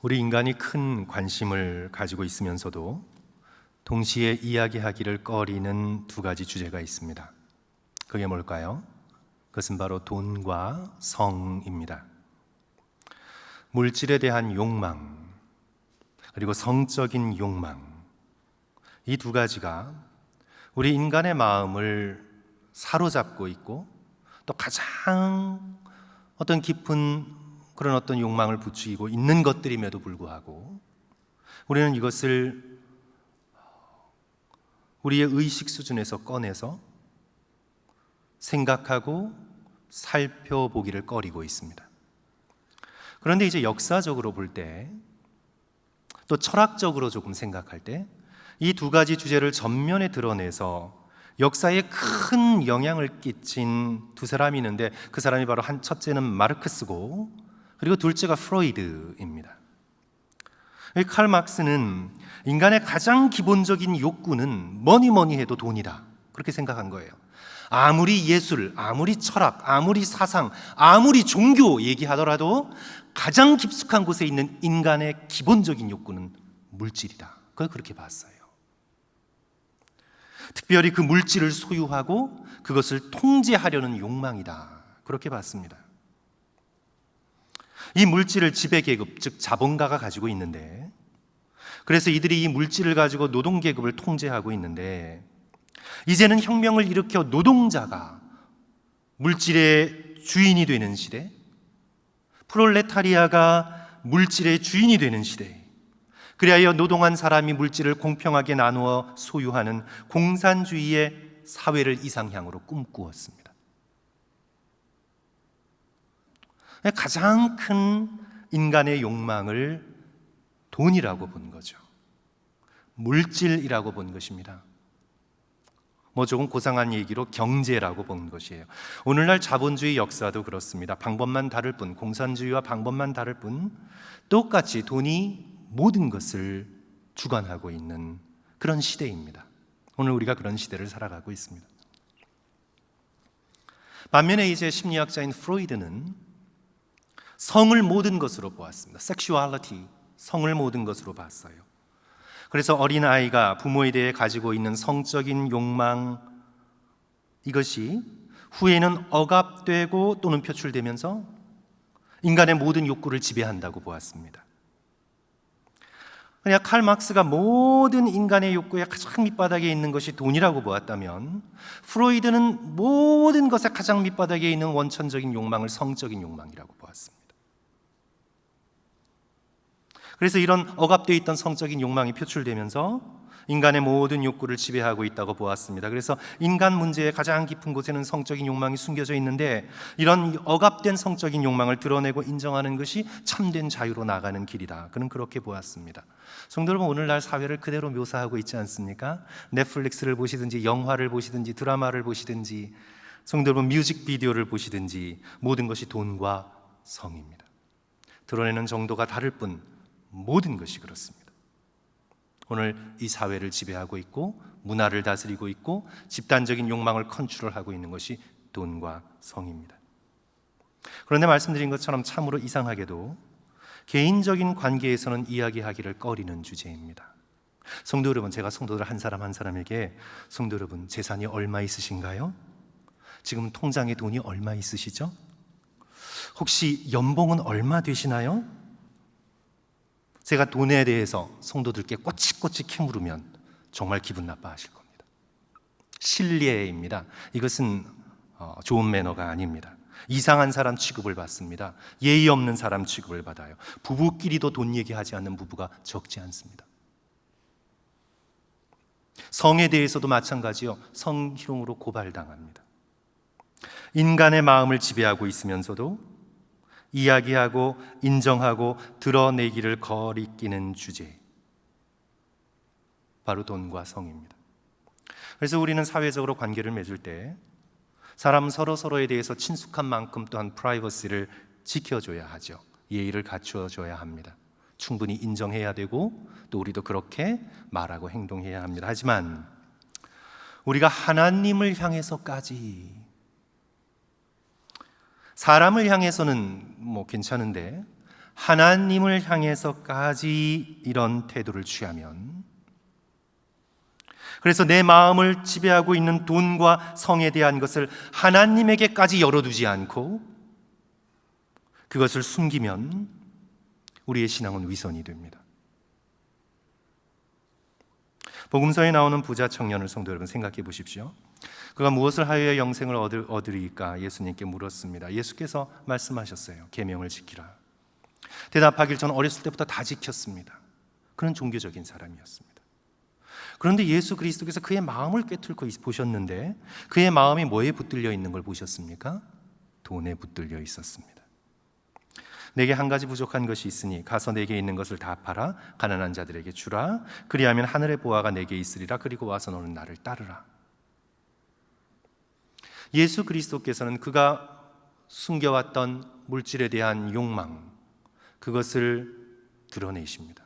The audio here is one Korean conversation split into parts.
우리 인간이 큰 관심을 가지고 있으면서도 동시에 이야기하기를 꺼리는 두 가지 주제가 있습니다. 그게 뭘까요? 그것은 바로 돈과 성입니다. 물질에 대한 욕망, 그리고 성적인 욕망, 이 두 가지가 우리 인간의 마음을 사로잡고 있고 또 가장 어떤 깊은 그런 어떤 욕망을 부추기고 있는 것들임에도 불구하고 우리는 이것을 우리의 의식 수준에서 꺼내서 생각하고 살펴보기를 꺼리고 있습니다. 그런데 이제 역사적으로 볼 때, 또 철학적으로 조금 생각할 때, 이 두 가지 주제를 전면에 드러내서 역사에 큰 영향을 끼친 두 사람이 있는데, 그 사람이 바로 첫째는 마르크스고, 그리고 둘째가 프로이드입니다. 칼 마크스는 인간의 가장 기본적인 욕구는 뭐니 해도 돈이다, 그렇게 생각한 거예요. 아무리 예술, 아무리 철학, 아무리 사상, 아무리 종교 얘기하더라도 가장 깊숙한 곳에 있는 인간의 기본적인 욕구는 물질이다, 그걸 그렇게 봤어요. 특별히 그 물질을 소유하고 그것을 통제하려는 욕망이다, 그렇게 봤습니다. 이 물질을 지배계급, 즉 자본가가 가지고 있는데, 그래서 이들이 이 물질을 가지고 노동계급을 통제하고 있는데, 이제는 혁명을 일으켜 노동자가 물질의 주인이 되는 시대, 프롤레타리아가 물질의 주인이 되는 시대, 그리하여 노동한 사람이 물질을 공평하게 나누어 소유하는 공산주의의 사회를 이상향으로 꿈꾸었습니다. 가장 큰 인간의 욕망을 돈이라고 본 거죠. 물질이라고 본 것입니다. 조금 고상한 얘기로 경제라고 본 것이에요. 오늘날 자본주의 역사도 그렇습니다. 방법만 다를 뿐, 공산주의와 방법만 다를 뿐, 똑같이 돈이 모든 것을 주관하고 있는 그런 시대입니다. 오늘 우리가 그런 시대를 살아가고 있습니다. 반면에 이제 심리학자인 프로이드는 성을 모든 것으로 보았습니다. 섹슈얼리티, 성을 모든 것으로 봤어요. 그래서 어린아이가 부모에 대해 가지고 있는 성적인 욕망, 이것이 후에는 억압되고 또는 표출되면서 인간의 모든 욕구를 지배한다고 보았습니다. 그러니까 칼 마크스가 모든 인간의 욕구의 가장 밑바닥에 있는 것이 돈이라고 보았다면, 프로이드는 모든 것의 가장 밑바닥에 있는 원천적인 욕망을 성적인 욕망이라고 보았습니다. 그래서 이런 억압되어 있던 성적인 욕망이 표출되면서 인간의 모든 욕구를 지배하고 있다고 보았습니다. 그래서 인간 문제의 가장 깊은 곳에는 성적인 욕망이 숨겨져 있는데, 이런 억압된 성적인 욕망을 드러내고 인정하는 것이 참된 자유로 나가는 길이다, 그는 그렇게 보았습니다. 성도 여러분, 오늘날 사회를 그대로 묘사하고 있지 않습니까? 넷플릭스를 보시든지 영화를 보시든지 드라마를 보시든지 성도 여러분 뮤직비디오를 보시든지 모든 것이 돈과 성입니다. 드러내는 정도가 다를 뿐 모든 것이 그렇습니다. 오늘 이 사회를 지배하고 있고 문화를 다스리고 있고 집단적인 욕망을 컨트롤하고 있는 것이 돈과 성입니다. 그런데 말씀드린 것처럼 참으로 이상하게도 개인적인 관계에서는 이야기하기를 꺼리는 주제입니다. 성도 여러분, 제가 성도들 한 사람 한 사람에게 성도 여러분, 재산이 얼마 있으신가요? 지금 통장에 돈이 얼마 있으시죠? 혹시 연봉은 얼마 되시나요? 제가 돈에 대해서 성도들께 꼬치꼬치 캐물으면 정말 기분 나빠하실 겁니다. 실례입니다. 이것은 좋은 매너가 아닙니다. 이상한 사람 취급을 받습니다. 예의 없는 사람 취급을 받아요. 부부끼리도 돈 얘기하지 않는 부부가 적지 않습니다. 성에 대해서도 마찬가지요. 성희롱으로 고발당합니다. 인간의 마음을 지배하고 있으면서도 이야기하고 인정하고 드러내기를 거리끼는 주제, 바로 돈과 성입니다. 그래서 우리는 사회적으로 관계를 맺을 때 사람 서로에 대해서 친숙한 만큼 또한 프라이버시를 지켜줘야 하죠. 예의를 갖추어줘야 합니다. 충분히 인정해야 되고 또 우리도 그렇게 말하고 행동해야 합니다. 하지만 우리가 하나님을 향해서까지, 사람을 향해서는 괜찮은데 하나님을 향해서까지 이런 태도를 취하면, 그래서 내 마음을 지배하고 있는 돈과 성에 대한 것을 하나님에게까지 열어두지 않고 그것을 숨기면 우리의 신앙은 위선이 됩니다. 복음서에 나오는 부자 청년을 성도 여러분 생각해 보십시오. 그가 무엇을 하여야 영생을 얻으리까 예수님께 물었습니다. 예수께서 말씀하셨어요. 계명을 지키라. 대답하길 저는 어렸을 때부터 다 지켰습니다. 그런 종교적인 사람이었습니다. 그런데 예수 그리스도께서 그의 마음을 꿰뚫고 보셨는데 그의 마음이 뭐에 붙들려 있는 걸 보셨습니까? 돈에 붙들려 있었습니다. 내게 한 가지 부족한 것이 있으니 가서 내게 있는 것을 다 팔아 가난한 자들에게 주라. 그리하면 하늘의 보화가 내게 있으리라. 그리고 와서 너는 나를 따르라. 예수 그리스도께서는 그가 숨겨왔던 물질에 대한 욕망, 그것을 드러내십니다.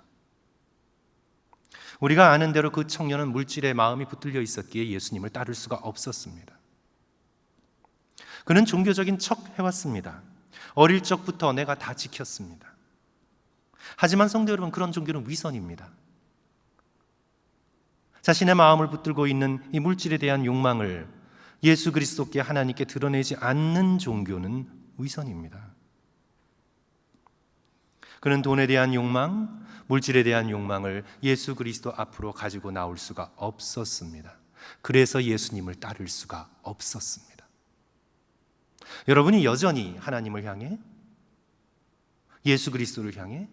우리가 아는 대로 그 청년은 물질에 마음이 붙들려 있었기에 예수님을 따를 수가 없었습니다. 그는 종교적인 척 해왔습니다. 어릴 적부터 내가 다 지켰습니다. 하지만 성도 여러분, 그런 종교는 위선입니다. 자신의 마음을 붙들고 있는 이 물질에 대한 욕망을 예수 그리스도께 하나님께 드러내지 않는 종교는 위선입니다. 그는 돈에 대한 욕망, 물질에 대한 욕망을 예수 그리스도 앞으로 가지고 나올 수가 없었습니다. 그래서 예수님을 따를 수가 없었습니다. 여러분이 여전히 하나님을 향해, 예수 그리스도를 향해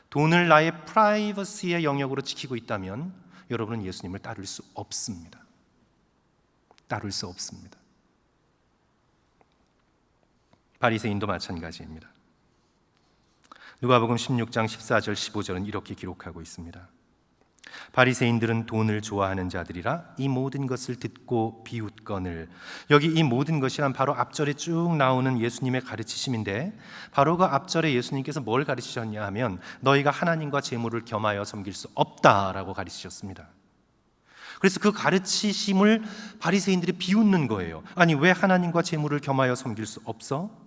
돈을 나의 프라이버시의 영역으로 지키고 있다면 여러분은 예수님을 따를 수 없습니다. 따를 수 없습니다. 바리새인도 마찬가지입니다. 누가복음 16장 14절 15절은 이렇게 기록하고 있습니다. 바리새인들은 돈을 좋아하는 자들이라 이 모든 것을 듣고 비웃거늘. 여기 이 모든 것이란 바로 앞절에 쭉 나오는 예수님의 가르치심인데, 바로 그 앞절에 예수님께서 뭘 가르치셨냐 하면 너희가 하나님과 재물을 겸하여 섬길 수 없다라고 가르치셨습니다. 그래서 그 가르치심을 바리새인들이 비웃는 거예요. 아니, 왜 하나님과 재물을 겸하여 섬길 수 없어?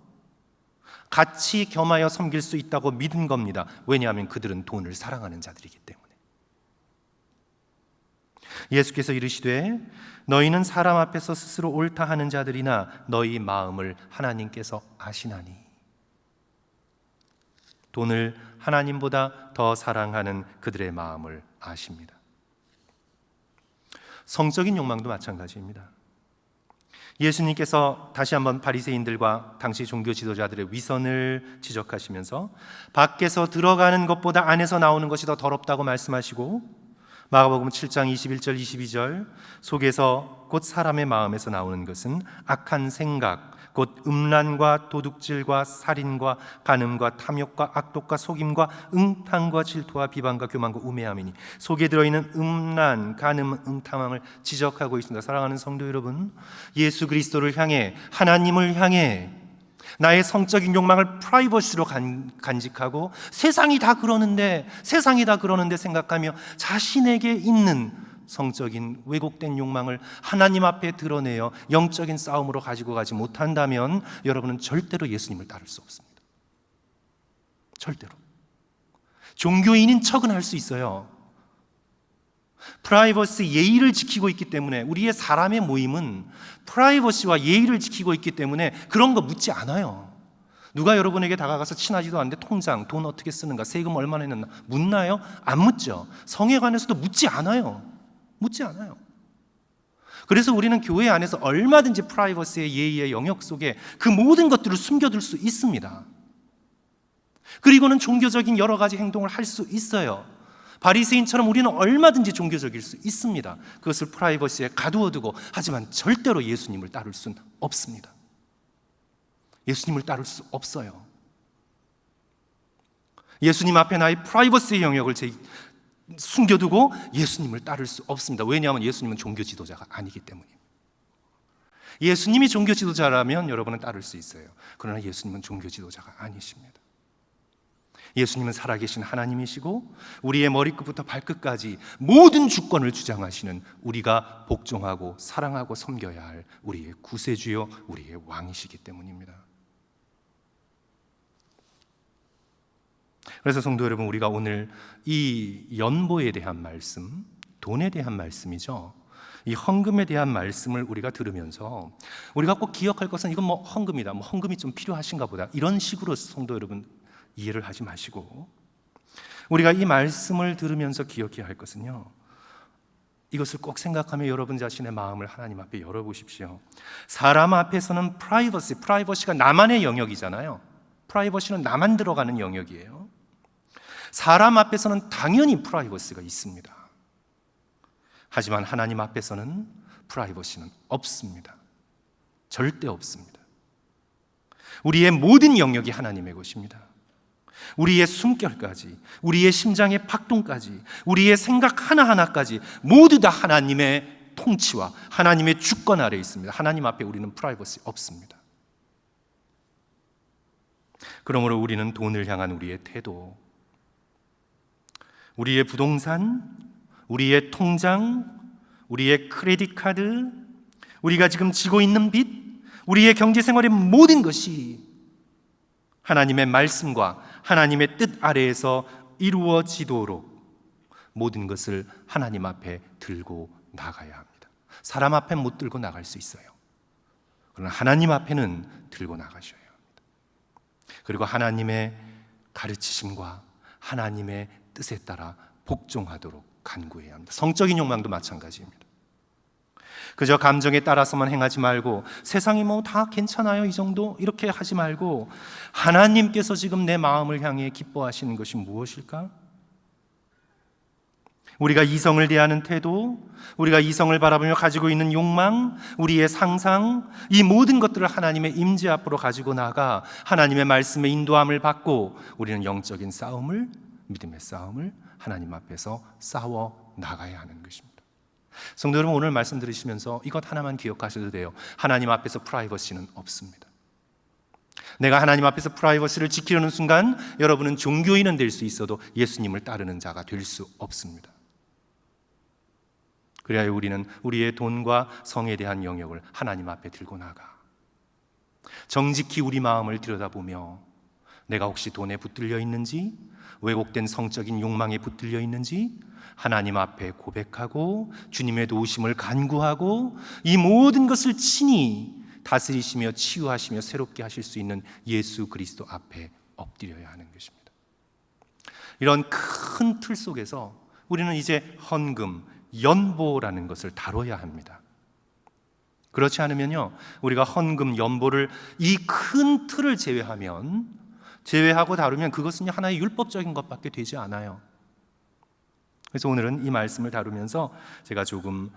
같이 겸하여 섬길 수 있다고 믿은 겁니다. 왜냐하면 그들은 돈을 사랑하는 자들이기 때문에. 예수께서 이르시되 너희는 사람 앞에서 스스로 옳다 하는 자들이나 너희 마음을 하나님께서 아시나니. 돈을 하나님보다 더 사랑하는 그들의 마음을 아십니다. 성적인 욕망도 마찬가지입니다. 예수님께서 다시 한번 바리새인들과 당시 종교 지도자들의 위선을 지적하시면서 밖에서 들어가는 것보다 안에서 나오는 것이 더 더럽다고 말씀하시고, 마가복음 7장 21절 22절 속에서 곧 사람의 마음에서 나오는 것은 악한 생각, 곧 음란과 도둑질과 살인과 간음과 탐욕과 악독과 속임과 응탕과 질투와 비방과 교만과 우매함이니. 속에 들어있는 음란, 간음, 응탐함을 지적하고 있습니다. 사랑하는 성도 여러분, 예수 그리스도를 향해, 하나님을 향해 나의 성적인 욕망을 프라이버시로 간직하고 세상이 다 그러는데 생각하며 자신에게 있는 성적인 왜곡된 욕망을 하나님 앞에 드러내어 영적인 싸움으로 가지고 가지 못한다면 여러분은 절대로 예수님을 따를 수 없습니다. 절대로. 종교인인 척은 할 수 있어요. 프라이버시, 예의를 지키고 있기 때문에, 우리의 사람의 모임은 프라이버시와 예의를 지키고 있기 때문에 그런 거 묻지 않아요. 누가 여러분에게 다가가서 친하지도 않는데 통장, 돈 어떻게 쓰는가, 세금 얼마나 냈나 묻나요? 안 묻죠. 성에 관해서도 묻지 않아요. 묻지 않아요. 그래서 우리는 교회 안에서 얼마든지 프라이버시의 예의의 영역 속에 그 모든 것들을 숨겨둘 수 있습니다. 그리고는 종교적인 여러 가지 행동을 할 수 있어요. 바리새인처럼 우리는 얼마든지 종교적일 수 있습니다. 그것을 프라이버시에 가두어두고, 하지만 절대로 예수님을 따를 수는 없습니다. 예수님을 따를 수 없어요. 예수님 앞에 나의 프라이버시의 영역을 숨겨두고 예수님을 따를 수 없습니다. 왜냐하면 예수님은 종교 지도자가 아니기 때문입니다. 예수님이 종교 지도자라면 여러분은 따를 수 있어요. 그러나 예수님은 종교 지도자가 아니십니다. 예수님은 살아계신 하나님이시고 우리의 머리끝부터 발끝까지 모든 주권을 주장하시는, 우리가 복종하고 사랑하고 섬겨야 할 우리의 구세주요, 우리의 왕이시기 때문입니다. 그래서 성도 여러분, 우리가 오늘 이 연보에 대한 말씀, 돈에 대한 말씀이죠. 이 헌금에 대한 말씀을 우리가 들으면서 우리가 꼭 기억할 것은 이건 뭐 헌금이다, 뭐 헌금이 좀 필요하신가 보다, 이런 식으로 성도 여러분 이해를 하지 마시고, 우리가 이 말씀을 들으면서 기억해야 할 것은요, 이것을 꼭 생각하며 여러분 자신의 마음을 하나님 앞에 열어보십시오. 사람 앞에서는 프라이버시가 나만의 영역이잖아요. 프라이버시는 나만 들어가는 영역이에요. 사람 앞에서는 당연히 프라이버시가 있습니다. 하지만 하나님 앞에서는 프라이버시는 없습니다. 절대 없습니다. 우리의 모든 영역이 하나님의 것입니다. 우리의 숨결까지, 우리의 심장의 박동까지, 우리의 생각 하나하나까지 모두 다 하나님의 통치와 하나님의 주권 아래에 있습니다. 하나님 앞에 우리는 프라이버시 없습니다. 그러므로 우리는 돈을 향한 우리의 태도, 우리의 부동산, 우리의 통장, 우리의 크레딧 카드, 우리가 지금 지고 있는 빚, 우리의 경제 생활의 모든 것이 하나님의 말씀과 하나님의 뜻 아래에서 이루어지도록 모든 것을 하나님 앞에 들고 나가야 합니다. 사람 앞에 못 들고 나갈 수 있어요. 그러나 하나님 앞에는 들고 나가셔야 합니다. 그리고 하나님의 가르치심과 하나님의 뜻에 따라 복종하도록 간구해야 합니다. 성적인 욕망도 마찬가지입니다. 그저 감정에 따라서만 행하지 말고, 세상이 뭐 다 괜찮아요 이 정도 이렇게 하지 말고, 하나님께서 지금 내 마음을 향해 기뻐하시는 것이 무엇일까? 우리가 이성을 대하는 태도, 우리가 이성을 바라보며 가지고 있는 욕망, 우리의 상상, 이 모든 것들을 하나님의 임재 앞으로 가지고 나가 하나님의 말씀의 인도함을 받고 우리는 영적인 싸움을, 믿음의 싸움을 하나님 앞에서 싸워 나가야 하는 것입니다. 성도 여러분, 오늘 말씀 들으시면서 이것 하나만 기억하셔도 돼요. 하나님 앞에서 프라이버시는 없습니다. 내가 하나님 앞에서 프라이버시를 지키려는 순간 여러분은 종교인은 될 수 있어도 예수님을 따르는 자가 될 수 없습니다. 그래야 우리는 우리의 돈과 성에 대한 영역을 하나님 앞에 들고 나가 정직히 우리 마음을 들여다보며, 내가 혹시 돈에 붙들려 있는지, 왜곡된 성적인 욕망에 붙들려 있는지 하나님 앞에 고백하고 주님의 도우심을 간구하고, 이 모든 것을 친히 다스리시며 치유하시며 새롭게 하실 수 있는 예수 그리스도 앞에 엎드려야 하는 것입니다. 이런 큰 틀 속에서 우리는 이제 헌금, 연보라는 것을 다뤄야 합니다. 그렇지 않으면요, 우리가 헌금, 연보를 이 큰 틀을 제외하고 다루면 그것은 하나의 율법적인 것밖에 되지 않아요. 그래서 오늘은 이 말씀을 다루면서 제가 조금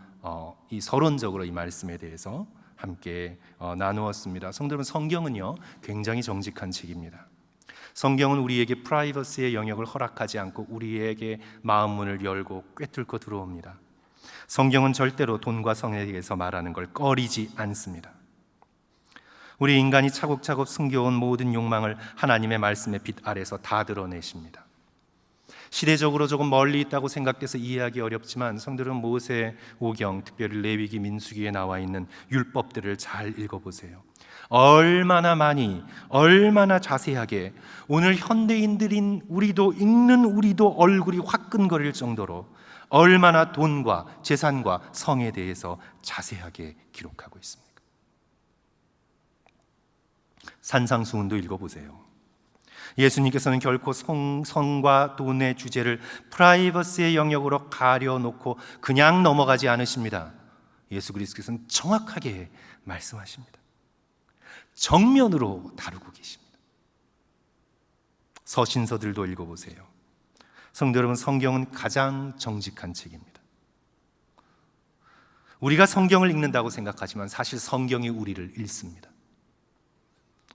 이 서론적으로 이 말씀에 대해서 함께 나누었습니다. 성도 여러분, 성경은요 굉장히 정직한 책입니다. 성경은 우리에게 프라이버시의 영역을 허락하지 않고 우리에게 마음 문을 열고 꿰뚫고 들어옵니다. 성경은 절대로 돈과 성에 대해서 말하는 걸 꺼리지 않습니다. 우리 인간이 차곡차곡 숨겨온 모든 욕망을 하나님의 말씀의 빛 아래서 다 드러내십니다. 시대적으로 조금 멀리 있다고 생각돼서 이해하기 어렵지만 성도들은 모세 오경, 특별히 레위기, 민수기에 나와 있는 율법들을 잘 읽어보세요. 얼마나 많이, 얼마나 자세하게 오늘 현대인들인 우리도, 읽는 우리도 얼굴이 화끈거릴 정도로 얼마나 돈과 재산과 성에 대해서 자세하게 기록하고 있습니다. 산상수훈도 읽어보세요. 예수님께서는 결코 성과 돈의 주제를 프라이버시의 영역으로 가려놓고 그냥 넘어가지 않으십니다. 예수 그리스도께서는 정확하게 말씀하십니다. 정면으로 다루고 계십니다. 서신서들도 읽어보세요. 성도 여러분, 성경은 가장 정직한 책입니다. 우리가 성경을 읽는다고 생각하지만 사실 성경이 우리를 읽습니다.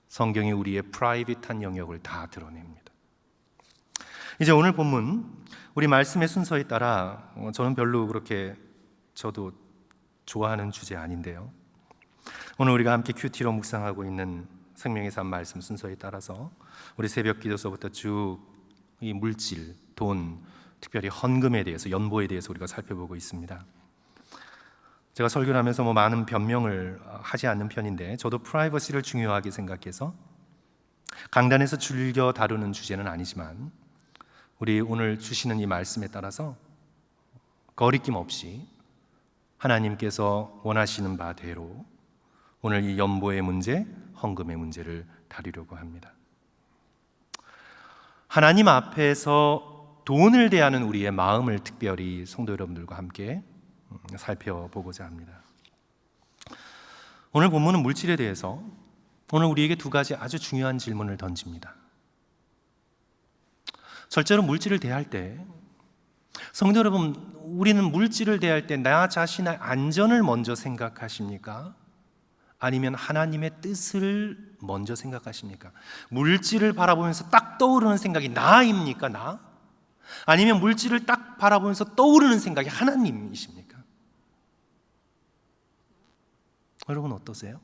성경이 우리의 프라이빗한 영역을 다 드러냅니다. 이제 오늘 본문, 우리 말씀의 순서에 따라 저는 별로 그렇게 저도 좋아하는 주제 아닌데요, 오늘 우리가 함께 큐티로 묵상하고 있는 생명의 삶 말씀 순서에 따라서 우리 새벽 기도서부터 쭉 이 물질, 돈, 특별히 헌금에 대해서, 연보에 대해서 우리가 살펴보고 있습니다. 제가 설교를 하면서 많은 변명을 하지 않는 편인데, 저도 프라이버시를 중요하게 생각해서 강단에서 즐겨 다루는 주제는 아니지만 우리 오늘 주시는 이 말씀에 따라서 거리낌 없이 하나님께서 원하시는 바대로 오늘 이 연보의 문제, 헌금의 문제를 다루려고 합니다. 하나님 앞에서 돈을 대하는 우리의 마음을 특별히 성도 여러분들과 함께 살펴보고자 합니다. 오늘 본문은 물질에 대해서 오늘 우리에게 두 가지 아주 중요한 질문을 던집니다. 절대로 물질을 대할 때 성도 여러분, 우리는 물질을 대할 때 나 자신의 안전을 먼저 생각하십니까? 아니면 하나님의 뜻을 먼저 생각하십니까? 물질을 바라보면서 딱 떠오르는 생각이 나입니까? 나? 아니면 물질을 딱 바라보면서 떠오르는 생각이 하나님이십니까? 여러분 어떠세요?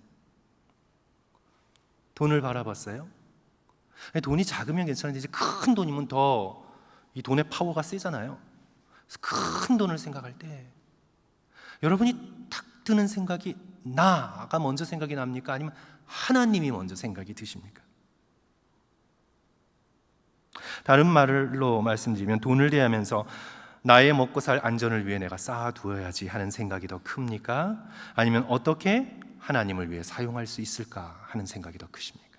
돈을 바라봤어요? 돈이 작으면 괜찮은데 이제 큰 돈이면 더 이 돈의 파워가 세잖아요. 큰 돈을 생각할 때 여러분이 탁 드는 생각이 나가 먼저 생각이 납니까? 아니면 하나님이 먼저 생각이 드십니까? 다른 말로 말씀드리면 돈을 대하면서 나의 먹고 살 안전을 위해 내가 쌓아두어야지 하는 생각이 더 큽니까? 아니면 어떻게 하나님을 위해 사용할 수 있을까 하는 생각이 더 크십니까?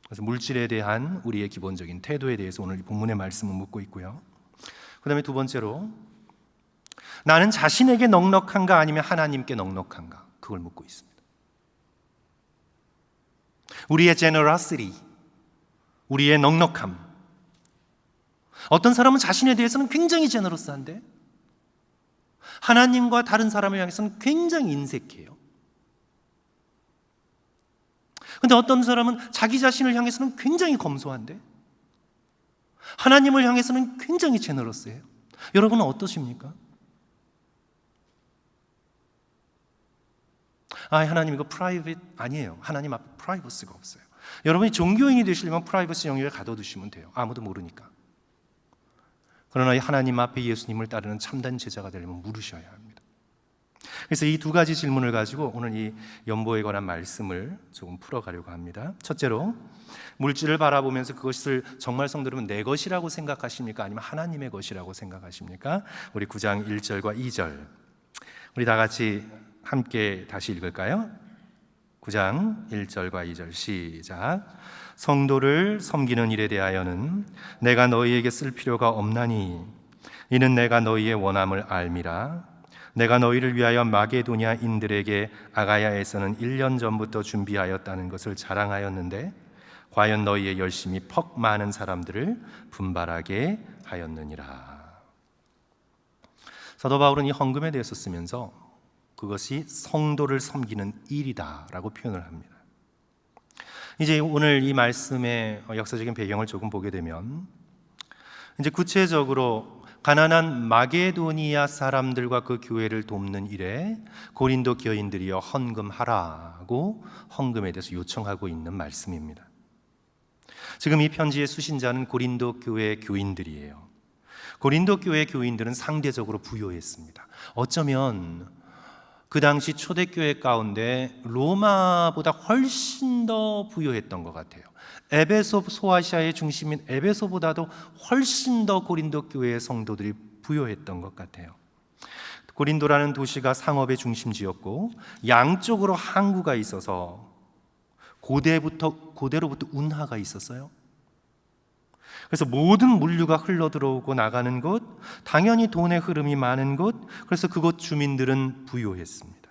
그래서 물질에 대한 우리의 기본적인 태도에 대해서 오늘 이 본문의 말씀은 묻고 있고요. 그 다음에 두 번째로 나는 자신에게 넉넉한가 아니면 하나님께 넉넉한가, 그걸 묻고 있습니다. 우리의 generosity, 우리의 넉넉함. 어떤 사람은 자신에 대해서는 굉장히 제너러스한데 하나님과 다른 사람을 향해서는 굉장히 인색해요. 근데 어떤 사람은 자기 자신을 향해서는 굉장히 검소한데 하나님을 향해서는 굉장히 제너러스해요. 여러분은 어떠십니까? 하나님 이거 프라이빗 아니에요. 하나님 앞에 프라이버시가 없어요. 여러분이 종교인이 되시려면 프라이버시 영역에 가둬두시면 돼요. 아무도 모르니까. 그러나 하나님 앞에 예수님을 따르는 참된 제자가 되려면 물으셔야 합니다. 그래서 이 두 가지 질문을 가지고 오늘 이 연보에 관한 말씀을 조금 풀어가려고 합니다. 첫째로, 물질을 바라보면서 그것을 정말 성도 여러분 내 것이라고 생각하십니까? 아니면 하나님의 것이라고 생각하십니까? 우리 9장 1절과 2절 우리 다 같이 함께 다시 읽을까요? 9장 1절과 2절 시작. 성도를 섬기는 일에 대하여는 내가 너희에게 쓸 필요가 없나니 이는 내가 너희의 원함을 알미라. 내가 너희를 위하여 마게도냐인들에게 아가야에서는 1년 전부터 준비하였다는 것을 자랑하였는데 과연 너희의 열심이 퍽 많은 사람들을 분발하게 하였느니라. 사도 바울은 이 헌금에 대해서 쓰면서 그것이 성도를 섬기는 일이다라고 표현을 합니다. 이제 오늘 이 말씀의 역사적인 배경을 조금 보게 되면 이제 구체적으로 가난한 마게도니아 사람들과 그 교회를 돕는 일에 고린도 교인들이여 헌금하라고 헌금에 대해서 요청하고 있는 말씀입니다. 지금 이 편지의 수신자는 고린도 교회 교인들이에요. 고린도 교회 교인들은 상대적으로 부유했습니다. 어쩌면 그 당시 초대교회 가운데 로마보다 훨씬 더 부유했던 것 같아요. 에베소, 소아시아의 중심인 에베소보다도 훨씬 더 고린도 교회의 성도들이 부유했던 것 같아요. 고린도라는 도시가 상업의 중심지였고 양쪽으로 항구가 있어서 고대로부터 운하가 있었어요. 그래서 모든 물류가 흘러들어오고 나가는 곳, 당연히 돈의 흐름이 많은 곳, 그래서 그곳 주민들은 부유했습니다.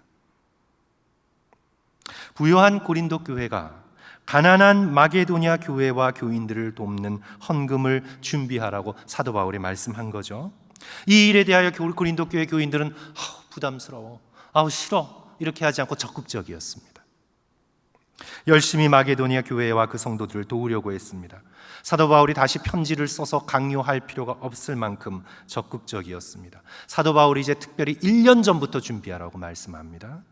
부유한 고린도 교회가 가난한 마게도냐 교회와 교인들을 돕는 헌금을 준비하라고 사도 바울이 말씀한 거죠. 이 일에 대하여 고린도 교회 교인들은 부담스러워, 싫어 이렇게 하지 않고 적극적이었습니다. 열심히 마게도니아 교회와 그 성도들을 도우려고 했습니다. 사도 바울이 다시 편지를 써서 강요할 필요가 없을 만큼 적극적이었습니다. 사도 바울이 이제 특별히 1년 전부터 준비하라고 말씀합니다.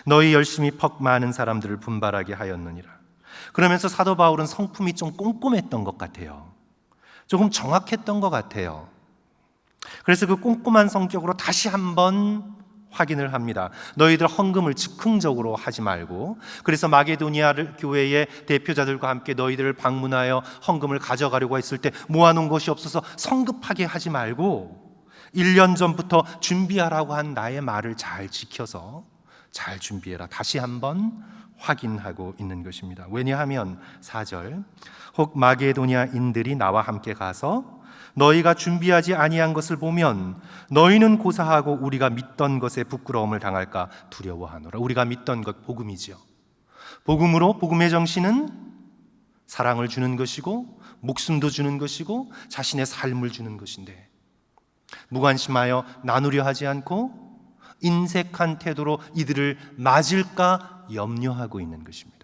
너희 열심히 퍽 많은 사람들을 분발하게 하였느니라. 그러면서 사도 바울은 성품이 좀 꼼꼼했던 것 같아요. 조금 정확했던 것 같아요. 그래서 그 꼼꼼한 성격으로 다시 한번 확인을 합니다. 너희들 헌금을 즉흥적으로 하지 말고, 그래서 마게도니아 교회의 대표자들과 함께 너희들을 방문하여 헌금을 가져가려고 했을 때 모아놓은 것이 없어서 성급하게 하지 말고 1년 전부터 준비하라고 한 나의 말을 잘 지켜서 잘 준비해라. 다시 한번 확인하고 있는 것입니다. 왜냐하면 4절, 혹 마게도니아인들이 나와 함께 가서 너희가 준비하지 아니한 것을 보면 너희는 고사하고 우리가 믿던 것에 부끄러움을 당할까 두려워하노라. 우리가 믿던 것 복음이지요. 복음으로, 복음의 정신은 사랑을 주는 것이고 목숨도 주는 것이고 자신의 삶을 주는 것인데, 무관심하여 나누려 하지 않고 인색한 태도로 이들을 맞을까 염려하고 있는 것입니다.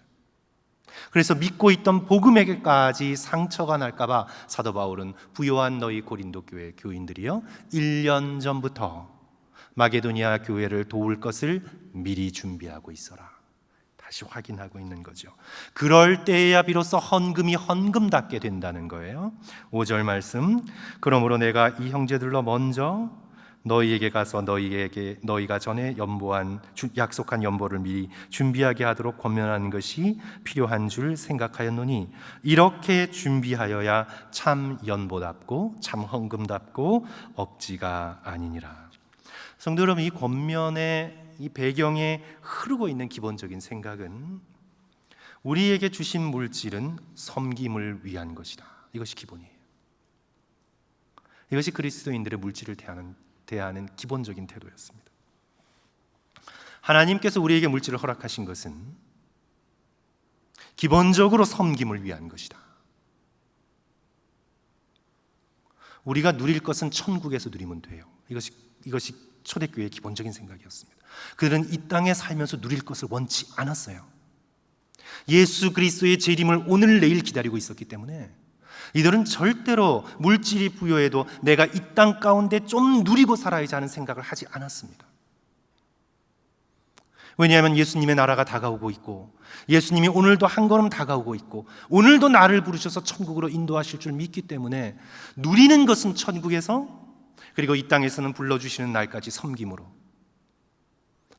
그래서 믿고 있던 복음에게까지 상처가 날까봐 사도 바울은 부요한 너희 고린도 교회 교인들이여 1년 전부터 마게도니아 교회를 도울 것을 미리 준비하고 있어라. 다시 확인하고 있는 거죠. 그럴 때에야 비로소 헌금이 헌금답게 된다는 거예요. 5절 말씀, 그러므로 내가 이 형제들로 먼저 너희에게 가서 너희가 전에 약속한 연보를 미리 준비하게 하도록 권면하는 것이 필요한 줄 생각하였노니 이렇게 준비하여야 참 연보답고 참 헌금답고 억지가 아니니라. 성도 여러분, 이 권면의 이 배경에 흐르고 있는 기본적인 생각은 우리에게 주신 물질은 섬김을 위한 것이다. 이것이 기본이에요. 이것이 그리스도인들의 물질을 대하는 기본적인 태도였습니다. 하나님께서 우리에게 물질을 허락하신 것은 기본적으로 섬김을 위한 것이다. 우리가 누릴 것은 천국에서 누리면 돼요. 이것이 초대교회의 기본적인 생각이었습니다. 그들은 이 땅에 살면서 누릴 것을 원치 않았어요. 예수 그리스도의 재림을 오늘 내일 기다리고 있었기 때문에 이들은 절대로 물질이 부여해도 내가 이 땅 가운데 좀 누리고 살아야지 하는 생각을 하지 않았습니다. 왜냐하면 예수님의 나라가 다가오고 있고 예수님이 오늘도 한 걸음 다가오고 있고 오늘도 나를 부르셔서 천국으로 인도하실 줄 믿기 때문에 누리는 것은 천국에서, 그리고 이 땅에서는 불러주시는 날까지 섬김으로.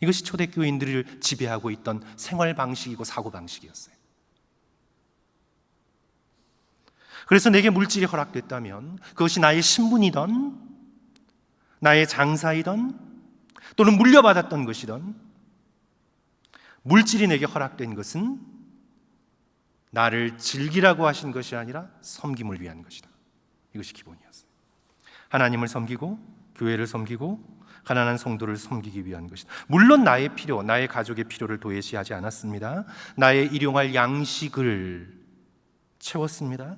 이것이 초대교인들을 지배하고 있던 생활 방식이고 사고 방식이었어요. 그래서 내게 물질이 허락됐다면 그것이 나의 신분이든 나의 장사이든 또는 물려받았던 것이든, 물질이 내게 허락된 것은 나를 즐기라고 하신 것이 아니라 섬김을 위한 것이다. 이것이 기본이었어요. 하나님을 섬기고 교회를 섬기고 가난한 성도를 섬기기 위한 것이다. 물론 나의 필요, 나의 가족의 필요를 도외시하지 않았습니다. 나의 일용할 양식을 채웠습니다.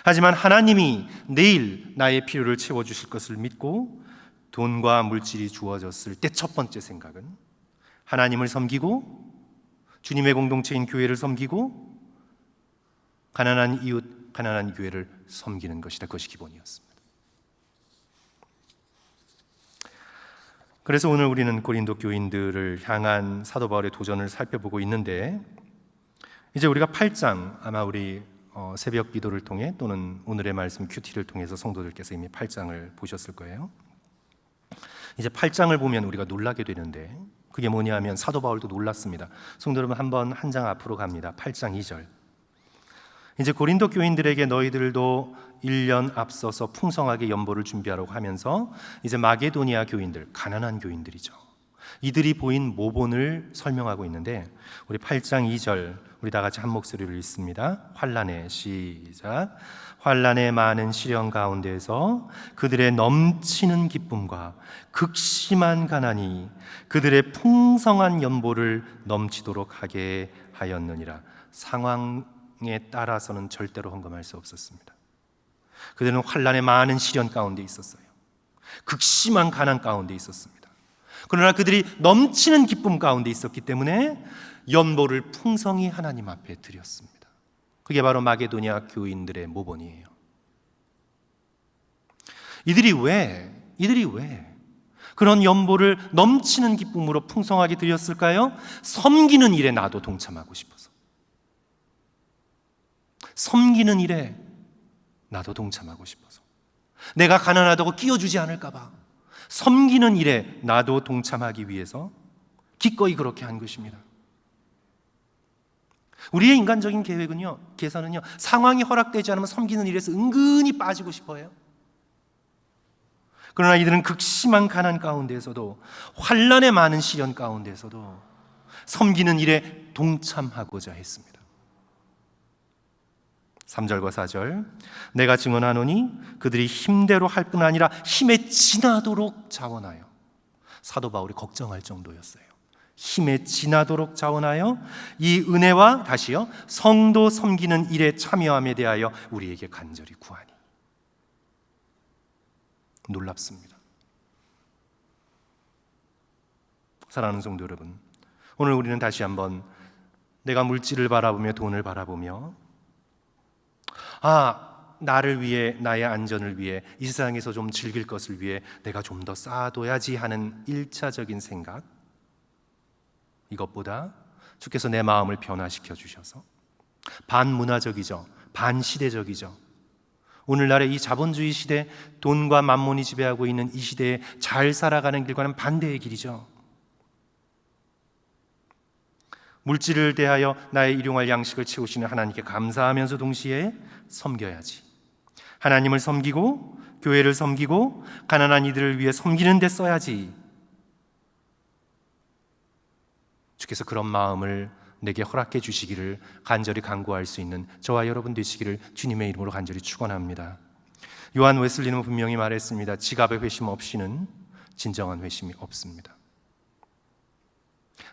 하지만 하나님이 내일 나의 필요를 채워주실 것을 믿고 돈과 물질이 주어졌을 때 첫 번째 생각은 하나님을 섬기고 주님의 공동체인 교회를 섬기고 가난한 이웃, 가난한 교회를 섬기는 것이다. 그것이 기본이었습니다. 그래서 오늘 우리는 고린도 교인들을 향한 사도 바울의 도전을 살펴보고 있는데, 이제 우리가 8장, 아마 우리 새벽 기도를 통해 또는 오늘의 말씀 큐티를 통해서 성도들께서 이미 8장을 보셨을 거예요. 이제 8장을 보면 우리가 놀라게 되는데, 그게 뭐냐면 사도 바울도 놀랐습니다. 성도 여러분, 한번 한 장 앞으로 갑니다. 8장 2절. 이제 고린도 교인들에게 너희들도 1년 앞서서 풍성하게 연보를 준비하라고 하면서 이제 마게도니아 교인들, 가난한 교인들이죠. 이들이 보인 모본을 설명하고 있는데, 우리 8장 2절 우리 다 같이 한 목소리로 읽습니다. 환난의 시작. 환난의 많은 시련 가운데에서 그들의 넘치는 기쁨과 극심한 가난이 그들의 풍성한 연보를 넘치도록 하게 하였느니라. 상황에 따라서는 절대로 헌금할 수 없었습니다. 그들은 환난의 많은 시련 가운데 있었어요. 극심한 가난 가운데 있었습니다. 그러나 그들이 넘치는 기쁨 가운데 있었기 때문에 연보를 풍성히 하나님 앞에 드렸습니다. 그게 바로 마게도니아 교인들의 모본이에요. 이들이 왜 그런 연보를 넘치는 기쁨으로 풍성하게 드렸을까요? 섬기는 일에 나도 동참하고 싶어서. 섬기는 일에 나도 동참하고 싶어서. 내가 가난하다고 끼워주지 않을까 봐, 섬기는 일에 나도 동참하기 위해서 기꺼이 그렇게 한 것입니다. 우리의 인간적인 계산은요, 상황이 허락되지 않으면 섬기는 일에서 은근히 빠지고 싶어요. 그러나 이들은 극심한 가난 가운데서도, 환난의 많은 시련 가운데서도 섬기는 일에 동참하고자 했습니다. 3절과 4절, 내가 증언하노니 그들이 힘대로 할 뿐 아니라 힘에 지나도록 자원하여. 사도 바울이 걱정할 정도였어요. 힘에 지나도록 자원하여 이 은혜와, 다시요, 성도 섬기는 일에 참여함에 대하여 우리에게 간절히 구하니. 놀랍습니다. 사랑하는 성도 여러분, 오늘 우리는 다시 한번 내가 물질을 바라보며 돈을 바라보며 나를 위해, 나의 안전을 위해, 이 세상에서 좀 즐길 것을 위해 내가 좀 더 쌓아둬야지 하는 1차적인 생각, 이것보다 주께서 내 마음을 변화시켜 주셔서 반문화적이죠, 반시대적이죠, 오늘날의 이 자본주의 시대, 돈과 만몬이 지배하고 있는 이 시대에 잘 살아가는 길과는 반대의 길이죠. 물질을 대하여 나의 일용할 양식을 채우시는 하나님께 감사하면서 동시에 섬겨야지. 하나님을 섬기고 교회를 섬기고 가난한 이들을 위해 섬기는 데 써야지. 주께서 그런 마음을 내게 허락해 주시기를 간절히 간구할 수 있는 저와 여러분 되시기를 주님의 이름으로 간절히 축원합니다. 요한 웨슬리는 분명히 말했습니다. 지갑의 회심 없이는 진정한 회심이 없습니다.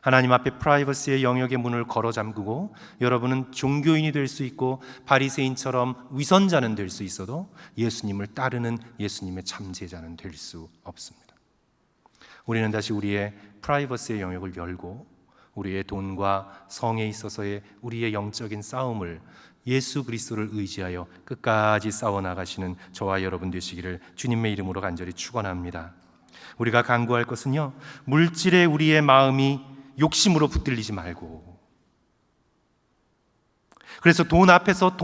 하나님 앞에 프라이버시의 영역의 문을 걸어 잠그고 여러분은 종교인이 될 수 있고 바리새인처럼 위선자는 될 수 있어도 예수님을 따르는 예수님의 참제자는 될 수 없습니다. 우리는 다시 우리의 프라이버시의 영역을 열고 우리의 돈과 성에 있어서의 우리의 영적인 싸움을 예수 그리스도를 의지하여 끝까지 싸워나가시는 저와 여러분 되시기를 주님의 이름으로 간절히 축원합니다. 우리가 간구할 것은요, 물질에 우리의 마음이 욕심으로 붙들리지 말고, 그래서 돈 앞에서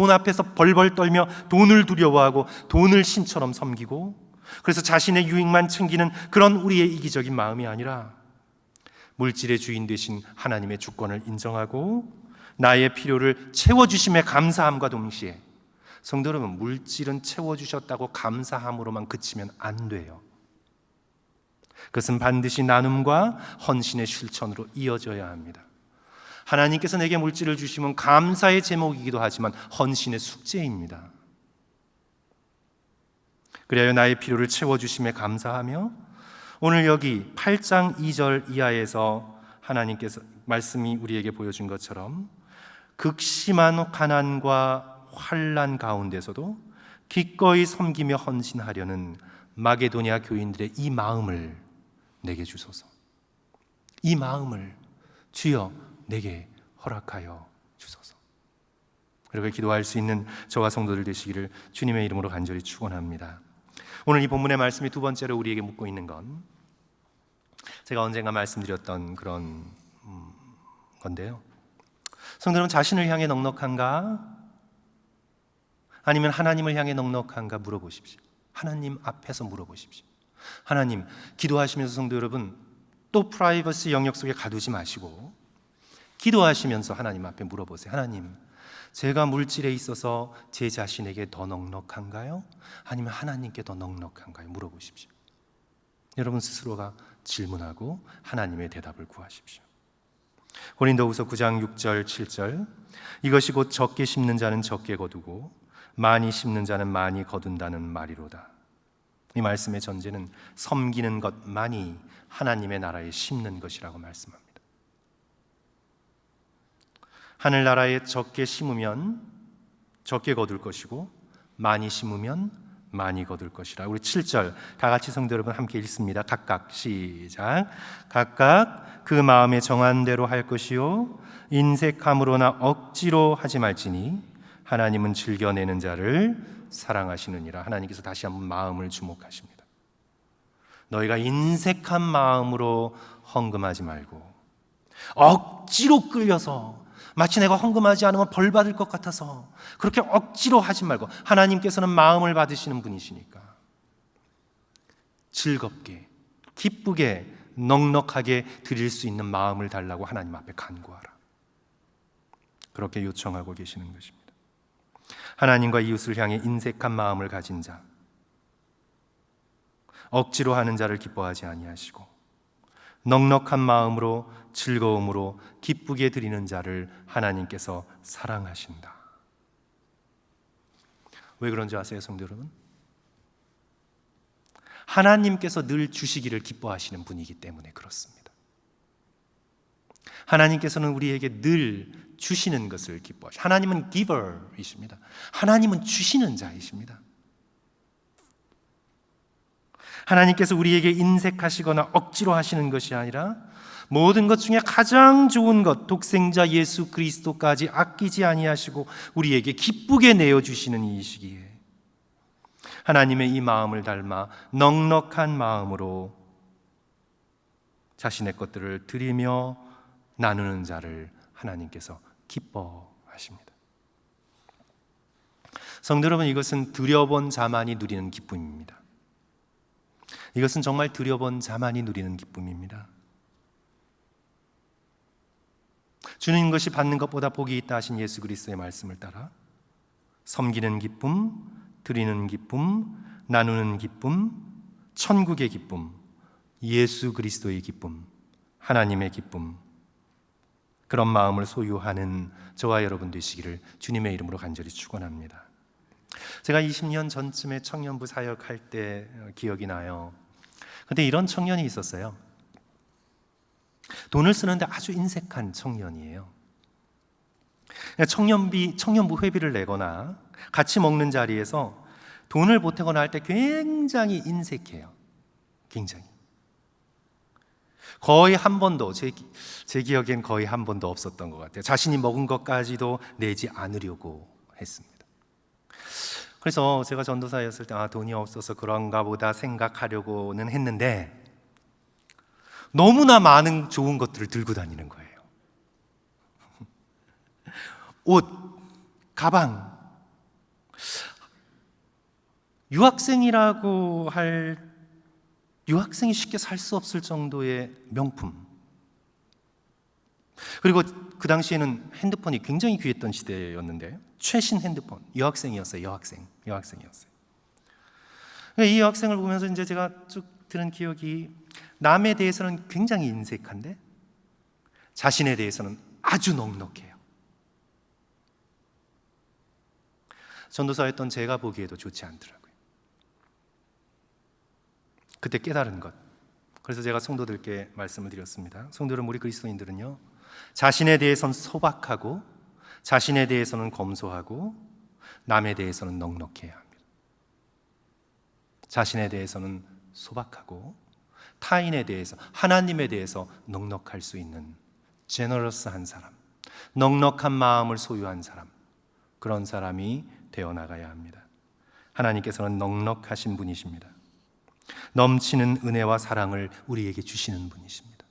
벌벌 떨며 돈을 두려워하고 돈을 신처럼 섬기고, 그래서 자신의 유익만 챙기는 그런 우리의 이기적인 마음이 아니라 물질의 주인 되신 하나님의 주권을 인정하고 나의 필요를 채워주심에 감사함과 동시에, 성도 여러분, 물질은 채워주셨다고 감사함으로만 그치면 안 돼요. 그것은 반드시 나눔과 헌신의 실천으로 이어져야 합니다. 하나님께서 내게 물질을 주시면 감사의 제목이기도 하지만 헌신의 숙제입니다. 그래야 나의 필요를 채워주심에 감사하며, 오늘 여기 8장 2절 이하에서 하나님께서 말씀이 우리에게 보여준 것처럼 극심한 가난과 환난 가운데서도 기꺼이 섬기며 헌신하려는 마게도니아 교인들의 이 마음을 내게 주소서. 이 마음을 주여 내게 허락하여 주소서. 그렇게 기도할 수 있는 저와 성도들 되시기를 주님의 이름으로 간절히 축원합니다. 오늘 이 본문의 말씀이 두 번째로 우리에게 묻고 있는 건 제가 언젠가 말씀드렸던 그런 건데요. 성도 여러분, 자신을 향해 넉넉한가? 아니면 하나님을 향해 넉넉한가 물어보십시오. 하나님 앞에서 물어보십시오. 하나님, 기도하시면서 성도 여러분, 또 프라이버시 영역 속에 가두지 마시고 기도하시면서 하나님 앞에 물어보세요. 하나님, 제가 물질에 있어서 제 자신에게 더 넉넉한가요? 아니면 하나님께 더 넉넉한가요? 물어보십시오. 여러분 스스로가 질문하고 하나님의 대답을 구하십시오. 고린도후서 9장 6절 7절, 이것이 곧 적게 심는 자는 적게 거두고 많이 심는 자는 많이 거둔다는 말이로다. 이 말씀의 전제는 섬기는 것만이 하나님의 나라에 심는 것이라고 말씀합니다. 하늘나라에 적게 심으면 적게 거둘 것이고 많이 심으면 많이 거둘 것이라. 우리 7절 다 같이 성도 여러분 함께 읽습니다. 각각 시작. 각각 그 마음에 정한 대로 할 것이요 인색함으로나 억지로 하지 말지니 하나님은 즐겨내는 자를 사랑하시느니라. 하나님께서 다시 한번 마음을 주목하십니다. 너희가 인색한 마음으로 헌금하지 말고 억지로 끌려서 마치 내가 헌금하지 않으면 벌 받을 것 같아서 그렇게 억지로 하지 말고, 하나님께서는 마음을 받으시는 분이시니까 즐겁게 기쁘게 넉넉하게 드릴 수 있는 마음을 달라고 하나님 앞에 간구하라. 그렇게 요청하고 계시는 것입니다. 하나님과 이웃을 향해 인색한 마음을 가진 자, 억지로 하는 자를 기뻐하지 아니하시고 넉넉한 마음으로 즐거움으로 기쁘게 드리는 자를 하나님께서 사랑하신다. 왜 그런지 아세요, 성도 여러분? 하나님께서 늘 주시기를 기뻐하시는 분이기 때문에 그렇습니다. 하나님께서는 우리에게 늘 주시는 것을 기뻐하시고, 하나님은 giver이십니다. 하나님은 주시는 자이십니다. 하나님께서 우리에게 인색하시거나 억지로 하시는 것이 아니라 모든 것 중에 가장 좋은 것, 독생자 예수 그리스도까지 아끼지 아니하시고 우리에게 기쁘게 내어주시는 이시기에 하나님의 이 마음을 닮아 넉넉한 마음으로 자신의 것들을 드리며 나누는 자를 하나님께서 기뻐하십니다. 성도 여러분, 이것은 드려본 자만이 누리는 기쁨입니다. 이것은 정말 드려본 자만이 누리는 기쁨입니다. 주는 것이 받는 것보다 복이 있다 하신 예수 그리스도의 말씀을 따라 섬기는 기쁨, 드리는 기쁨, 나누는 기쁨, 천국의 기쁨, 예수 그리스도의 기쁨, 하나님의 기쁨, 그런 마음을 소유하는 저와 여러분 되시기를 주님의 이름으로 간절히 축원합니다. 제가 20년 전쯤에 청년부 사역할 때 기억이 나요. 근데 이런 청년이 있었어요. 돈을 쓰는데 아주 인색한 청년이에요. 청년부 회비를 내거나 같이 먹는 자리에서 돈을 보태거나 할 때 굉장히 인색해요. 굉장히. 거의 한 번도, 제 기억엔 거의 한 번도 없었던 것 같아요. 자신이 먹은 것까지도 내지 않으려고 했습니다. 그래서 제가 전도사였을 때 돈이 없어서 그런가 보다 생각하려고는 했는데 너무나 많은 좋은 것들을 들고 다니는 거예요. 옷, 가방, 유학생이 쉽게 살 수 없을 정도의 명품. 그리고 그 당시에는 핸드폰이 굉장히 귀했던 시대였는데 최신 핸드폰, 여학생이었어요. 이 여학생을 보면서 이제 제가 쭉 들은 기억이, 남에 대해서는 굉장히 인색한데 자신에 대해서는 아주 넉넉해요. 전도사였던 제가 보기에도 좋지 않더라고요. 그때 깨달은 것. 그래서 제가 성도들께 말씀을 드렸습니다. 성도들, 우리 그리스도인들은요, 자신에 대해서는 소박하고 자신에 대해서는 검소하고 남에 대해서는 넉넉해야 합니다. 자신에 대해서는 소박하고 타인에 대해서, 하나님에 대해서 넉넉할 수 있는 제너러스한 사람, 넉넉한 마음을 소유한 사람, 그런 사람이 되어나가야 합니다. 하나님께서는 넉넉하신 분이십니다. 넘치는 은혜와 사랑을 우리에게 주시는 분이십니다.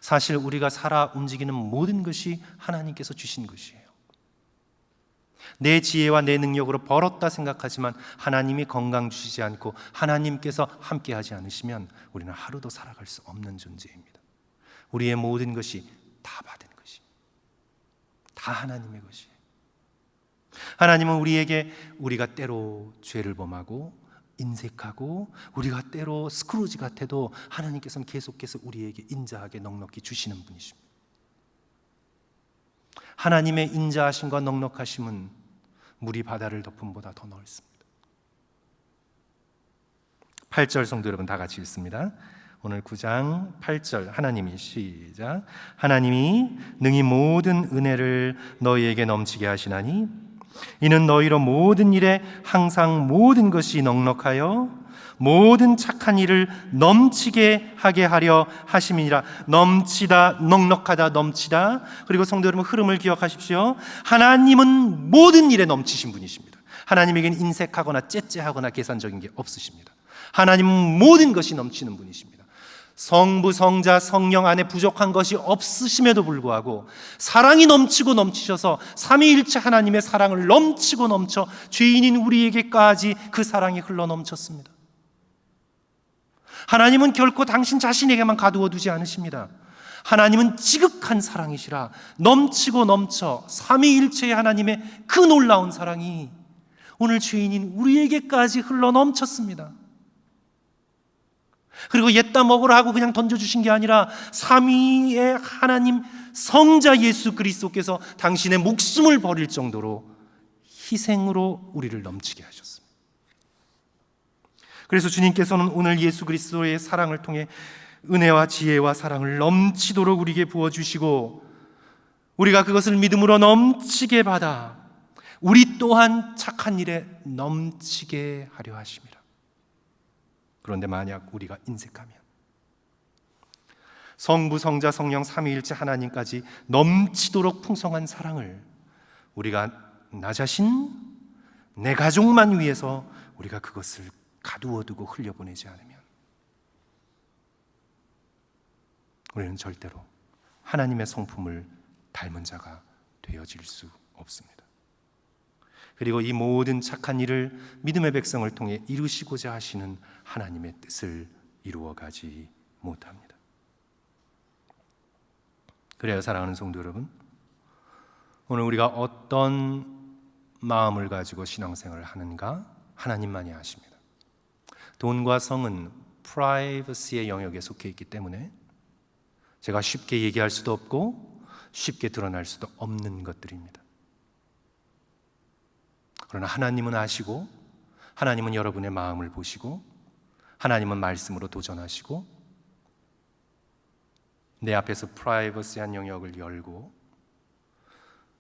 사실 우리가 살아 움직이는 모든 것이 하나님께서 주신 것이에요. 내 지혜와 내 능력으로 벌었다 생각하지만 하나님이 건강 주시지 않고 하나님께서 함께하지 않으시면 우리는 하루도 살아갈 수 없는 존재입니다. 우리의 모든 것이 다 받은 것이, 다 하나님의 것이에요. 하나님은 우리에게, 우리가 때로 죄를 범하고 인색하고 우리가 때로 스크루지 같아도 하나님께서는 계속해서 우리에게 인자하게 넉넉히 주시는 분이십니다. 하나님의 인자하심과 넉넉하심은 물이 바다를 덮음보다 더 넓습니다. 8절 성도 여러분 다 같이 읽습니다. 오늘 9장 8절 하나님이 시작. 하나님이 능히 모든 은혜를 너희에게 넘치게 하시나니 이는 너희로 모든 일에 항상 모든 것이 넉넉하여 모든 착한 일을 넘치게 하게 하려 하심이니라. 넘치다, 넉넉하다, 넘치다. 그리고 성도 여러분, 흐름을 기억하십시오. 하나님은 모든 일에 넘치신 분이십니다. 하나님에게는 인색하거나 째째하거나 계산적인 게 없으십니다. 하나님은 모든 것이 넘치는 분이십니다. 성부, 성자, 성령 안에 부족한 것이 없으심에도 불구하고 사랑이 넘치고 넘치셔서 삼위일체 하나님의 사랑을 넘치고 넘쳐 죄인인 우리에게까지 그 사랑이 흘러 넘쳤습니다. 하나님은 결코 당신 자신에게만 가두어 두지 않으십니다. 하나님은 지극한 사랑이시라 넘치고 넘쳐 삼위일체의 하나님의 그 놀라운 사랑이 오늘 죄인인 우리에게까지 흘러 넘쳤습니다. 그리고 옛다 먹으라 하고 그냥 던져주신 게 아니라 삼위의 하나님 성자 예수 그리스도께서 당신의 목숨을 버릴 정도로 희생으로 우리를 넘치게 하셨습니다. 그래서 주님께서는 오늘 예수 그리스도의 사랑을 통해 은혜와 지혜와 사랑을 넘치도록 우리에게 부어주시고 우리가 그것을 믿음으로 넘치게 받아 우리 또한 착한 일에 넘치게 하려 하심이라. 그런데 만약 우리가 인색하면 성부, 성자, 성령 삼위일체 하나님까지 넘치도록 풍성한 사랑을 우리가 나 자신, 내 가족만 위해서 우리가 그것을 가두어두고 흘려보내지 않으면 우리는 절대로 하나님의 성품을 닮은 자가 되어질 수 없습니다. 그리고 이 모든 착한 일을 믿음의 백성을 통해 이루시고자 하시는 하나님의 뜻을 이루어가지 못합니다. 그래야 사랑하는 성도 여러분, 오늘 우리가 어떤 마음을 가지고 신앙생활을 하는가 하나님만이 아십니다. 돈과 성은 프라이버시의 영역에 속해 있기 때문에 제가 쉽게 얘기할 수도 없고 쉽게 드러날 수도 없는 것들입니다. 그러나 하나님은 아시고 하나님은 여러분의 마음을 보시고 하나님은 말씀으로 도전하시고 내 앞에서 프라이버시한 영역을 열고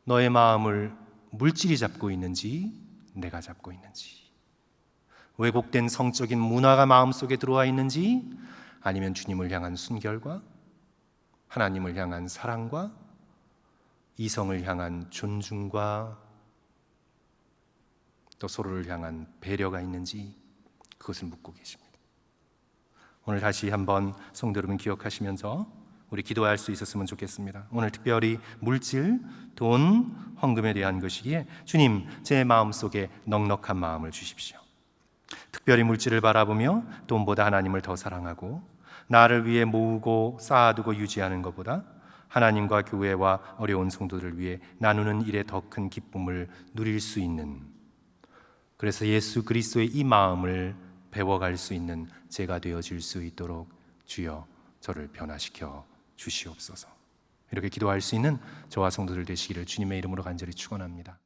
너의 마음을 물질이 잡고 있는지 내가 잡고 있는지, 왜곡된 성적인 문화가 마음속에 들어와 있는지, 아니면 주님을 향한 순결과 하나님을 향한 사랑과 이성을 향한 존중과 또 서로를 향한 배려가 있는지 그것을 묻고 계십니다. 오늘 다시 한번 성도 여러분 기억하시면서 우리 기도할 수 있었으면 좋겠습니다. 오늘 특별히 물질, 돈, 헌금에 대한 것이기에 주님, 제 마음속에 넉넉한 마음을 주십시오. 특별히 물질을 바라보며 돈보다 하나님을 더 사랑하고 나를 위해 모으고 쌓아두고 유지하는 것보다 하나님과 교회와 어려운 성도들을 위해 나누는 일에 더 큰 기쁨을 누릴 수 있는, 그래서 예수 그리스도의 이 마음을 배워갈 수 있는 제가 되어질 수 있도록 주여 저를 변화시켜 주시옵소서. 이렇게 기도할 수 있는 저와 성도들 되시기를 주님의 이름으로 간절히 축원합니다.